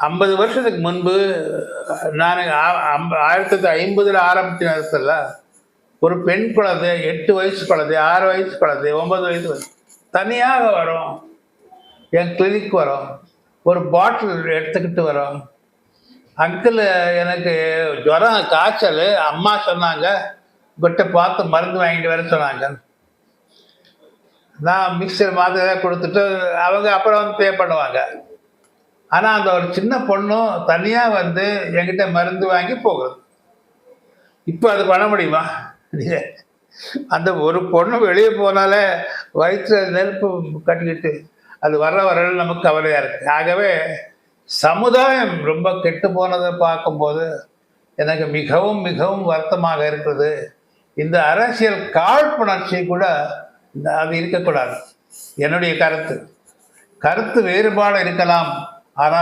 50 வருஷத்துக்கு முன்பு நான் 1950 ஆரம்பித்த நேரத்தில் ஒரு பெண் குழந்தை 8 வயசு குழந்தை, 6 வயசு குழந்தை, 9 வயசு தனியாக வரும், என் கிளினிக் வரும், ஒரு பாட்டில் எடுத்துக்கிட்டு வரும். அங்கிள் எனக்கு ஜுரம், காய்ச்சல், அம்மா சொன்னாங்க உங்கள்கிட்ட பார்த்து மருந்து வாங்கிட்டு வர சொன்னாங்க. நான் மிக்சர் மாத்திரை கொடுத்துட்டு அவங்க அப்புறம் வந்து பே பண்ணுவாங்க. ஆனால் அந்த ஒரு சின்ன பொண்ணும் தனியாக வந்து என்கிட்ட மருந்து வாங்கி போகுது. இப்போ அது பண்ண முடியுமா? அந்த ஒரு பொண்ணு வெளியே போனாலே வயிற்றில் நெருப்பு கட்டிக்கிட்டு அது வர நமக்கு கவலையாக இருக்குது. ஆகவே சமுதாயம் ரொம்ப கெட்டு போனதை பார்க்கும்போது எனக்கு மிகவும் மிகவும் வருத்தமாக இருக்கிறது. இந்த அரசியல் காழ்ப்புணர்ச்சி கூட அது இருக்கக்கூடாது. என்னுடைய கருத்து வேறுபாடு இருக்கலாம், ஆனால்